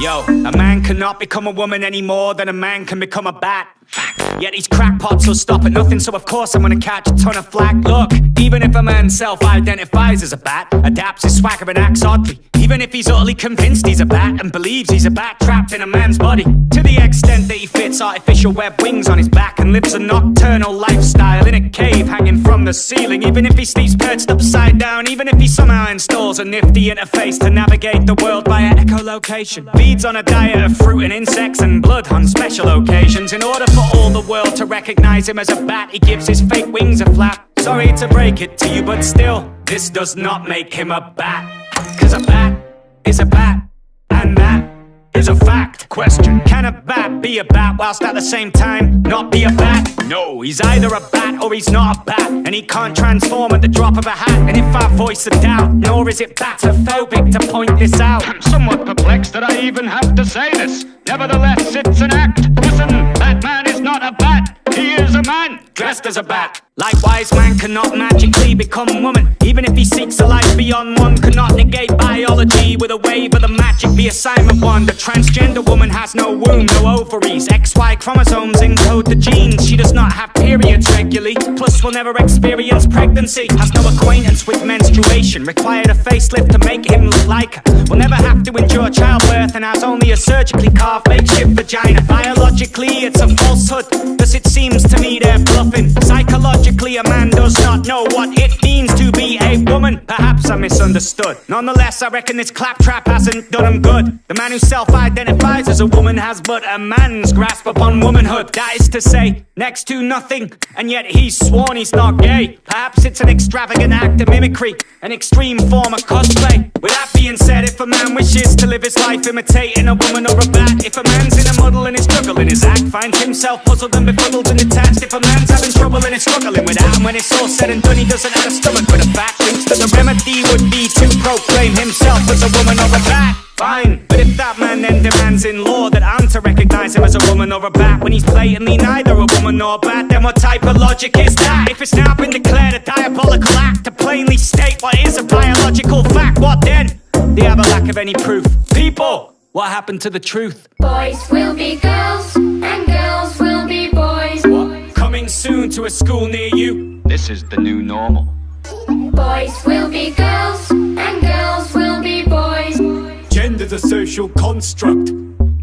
Yo, a man cannot become a woman any more than a man can become a bat. Yet these crackpots will stop at nothing, so of course I'm gonna catch a ton of flack. Look, even if a man self-identifies as a bat, adapts his swagger and acts oddly, even if he's utterly convinced he's a bat and believes he's a bat trapped in a man's body, to the extent that he fits artificial web wings on his back and lives a nocturnal lifestyle in a cave hanging from the ceiling, even if he sleeps perched upside down, even if he somehow installs a nifty interface to navigate the world via echolocation, feeds on a diet of fruit and insects and blood on special occasions. In order for all the world to recognize him as a bat, he gives his fake wings a flap. Sorry to break it to you, but still, this does not make him a bat. Cause a bat is a bat, and that is a fact. Question: can a bat be a bat whilst at the same time not be a bat? No, he's either a bat or he's not a bat, and he can't transform at the drop of a hat. And if I voice a doubt, nor is it batophobic to point this out. I'm somewhat perplexed that I even have to say this. Nevertheless, it's an act. Listen, that man is not a bat. He is a man dressed as a bat. Likewise, man cannot magically become woman, even if he seeks a life beyond one. Cannot negate biology with a wave of the magic be assignment one. The transgender woman has no womb, no ovaries, XY chromosomes encode the genes. She does not have periods regularly, plus will never experience pregnancy. Has no acquaintance with menstruation, required a facelift to make him look like her. Will never have to endure childbirth and has only a surgically carved makeshift vagina. Biologically, it's a falsehood, thus it seems to me they're bluffing. Psychologically, a man does not know what it means to be a woman. Perhaps I misunderstood. Nonetheless, I reckon this claptrap hasn't done him good. The man who self-identifies as a woman has but a man's grasp upon womanhood. That is to say, next to nothing, and yet he's sworn he's not gay. Perhaps it's an extravagant act of mimicry, an extreme form of cosplay. With that being said, if a man wishes to live his life imitating a woman or a bat, if a man's in a muddle and is struggling his act, finds himself puzzled and befuddled and detached, if a man's having trouble and is struggling with that, and when it's all said and done he doesn't have a stomach for the bat, thinks that the remedy would be to proclaim himself as a woman or a bat. Fine, but if that man then demands in law that I'm to recognize him as a woman or a bat, when he's blatantly neither a woman nor a bat, then what type of logic is that? If it's now been declared a diabolical act to plainly state what is a biological fact, what then? They have a lack of any proof. People, what happened to the truth? Boys will be girls, and girls will be boys. What? Coming soon to a school near you? This is the new normal. Boys will be girls, and girls will be boys. Gender's a social construct.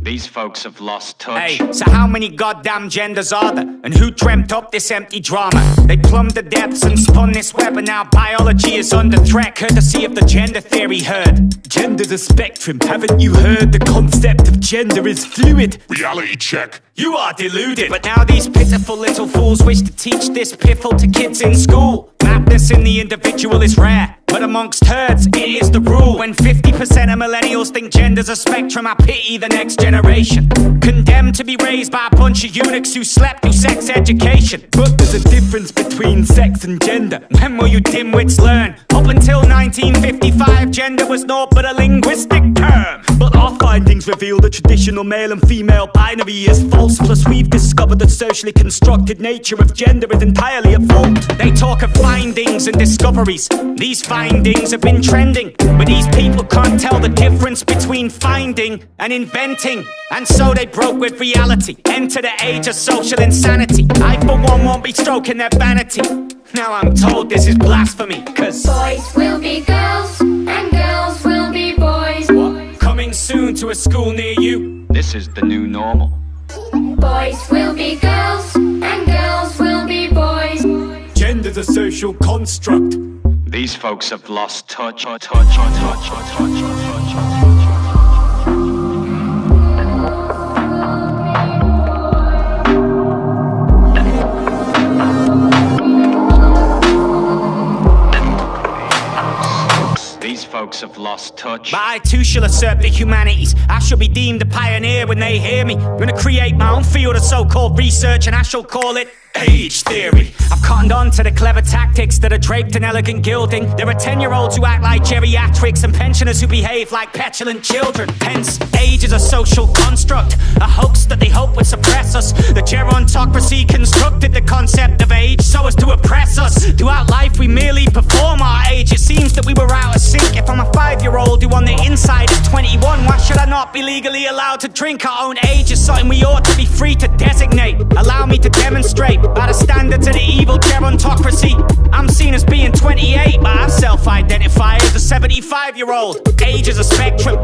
These folks have lost touch. Hey, so how many goddamn genders are there? And who dreamt up this empty drama? They plumbed the depths and spun this web, and now biology is under threat, courtesy of the gender theory herd. Gender's a spectrum, haven't you heard? The concept of gender is fluid. Reality check. You are deluded. But now these pitiful little fools wish to teach this piffle to kids in school. Madness in the individual is rare, but amongst herds, it is the rule. When 50% of millennials think gender's a spectrum, I pity the next generation, condemned to be raised by a bunch of eunuchs who slept through sex education. But there's a difference between sex and gender. When will you dimwits learn? Up until 1955, gender was naught but a linguistic term. But our findings reveal the traditional male and female binary is false. Plus we've discovered the socially constructed nature of gender is entirely at fault. They talk of findings and discoveries. These findings have been trending, but these people can't tell the difference between finding and inventing, and so they broke with reality, enter the age of social insanity. I for one won't be stroking their vanity. Now I'm told this is blasphemy, cause boys will be girls, and girls will be boys. What? Coming soon to a school near you? This is the new normal. Boys will be girls, and girls will be boys. Gender's a social construct. These folks have lost touch. These folks have lost touch. But I too shall assert the humanities. I shall be deemed a pioneer when they hear me. I'm gonna create my own field of so-called research, and I shall call it age theory. I've cottoned on to the clever tactics that are draped in elegant gilding. There are 10-year-olds who act like geriatrics and pensioners who behave like petulant children. Hence, age is a social construct, a hoax that they hope would suppress us. The gerontocracy constructed the concept of age so as to oppress us. Throughout life we merely perform our age. It seems that we were out of sync. If I'm a 5-year-old who on the inside is 21, why should I not be legally allowed to drink our own age is something we ought to be free to designate. Allow me to demonstrate by the standards of the evil gerontocracy. I'm seen as being 28, but I self-identify as a 75-year-old. Age is a spectrum.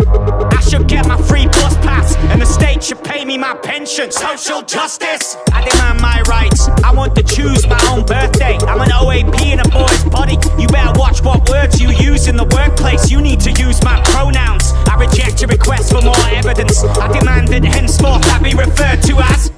I should get my free bus pass, and the state should pay me my pension. Social justice, I demand my rights. I want to choose my own birthday. I'm an OAP in a boy's body. You better watch what words you use in the workplace. You need to use my pronouns. I reject your request for more evidence. I demand that henceforth I be referred to as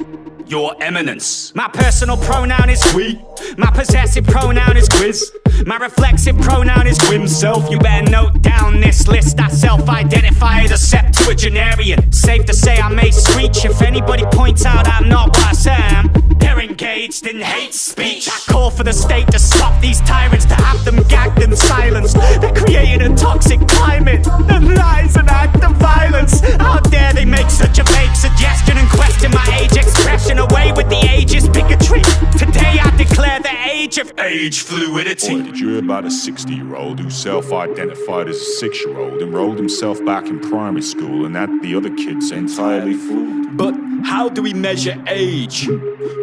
Your Eminence. My personal pronoun is we. My possessive pronoun is quiz. My reflexive pronoun is himself. You better note down this list. I self-identify as a septuagenarian. Safe to say I may screech if anybody points out I'm not what I say I am. They're engaged in hate speech. I call for the state to stop these tyrants, to have them gagged and silenced. They're creating a toxic climate that lies an act of violence. How dare they make such a vague suggestion and question my age expression? Away with the ageist bigotry. Today I declare the age of age fluidity. Boy, did you hear about a 60-year-old who self-identified as a 6-year-old, enrolled himself back in primary school, and had the other kids entirely fooled? But how do we measure age?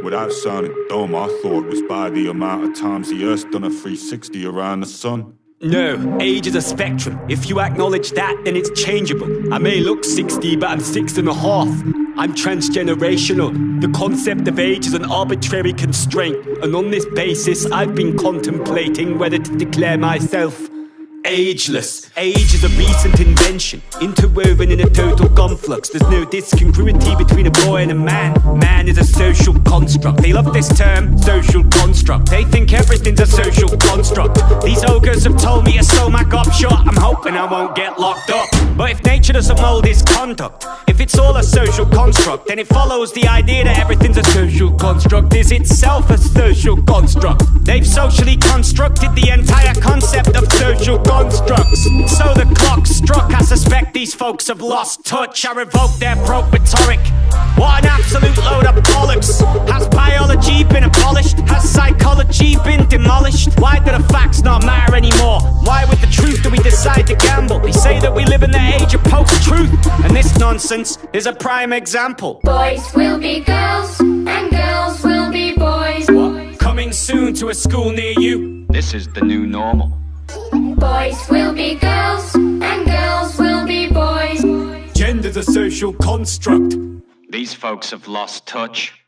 Without sounding dumb, I thought it was by the amount of times the Earth's done a 360 around the sun. No, age is a spectrum. If you acknowledge that, then it's changeable. I may look 60, but I'm 6.5. I'm transgenerational. The concept of age is an arbitrary constraint, and on this basis, I've been contemplating whether to declare myself ageless. Age is a recent invention, interwoven in a total conflux. There's no discongruity between a boy and a man. Man is a social construct. They love this term, social construct. They think everything's a social construct. These ogres have told me to sew my gob shut. I'm hoping I won't get locked up. But if nature doesn't mold his conduct, if it's all a social construct, then it follows the idea that everything's a social construct is itself a social construct. They've socially constructed the entire concept of social constructs. So the clock struck. I suspect these folks have lost touch. I revoke their broke rhetoric. What an absolute load of bollocks. Has biology been abolished? Has psychology been demolished? Why do the facts not matter anymore? Why with the truth do we decide to gamble? They say that we live in the age of post-truth, and this nonsense is a prime example. Boys will be girls, and girls will be boys. What? Coming soon to a school near you. This is the new normal. Boys will be girls, and girls will be boys. Gender's a social construct. These folks have lost touch.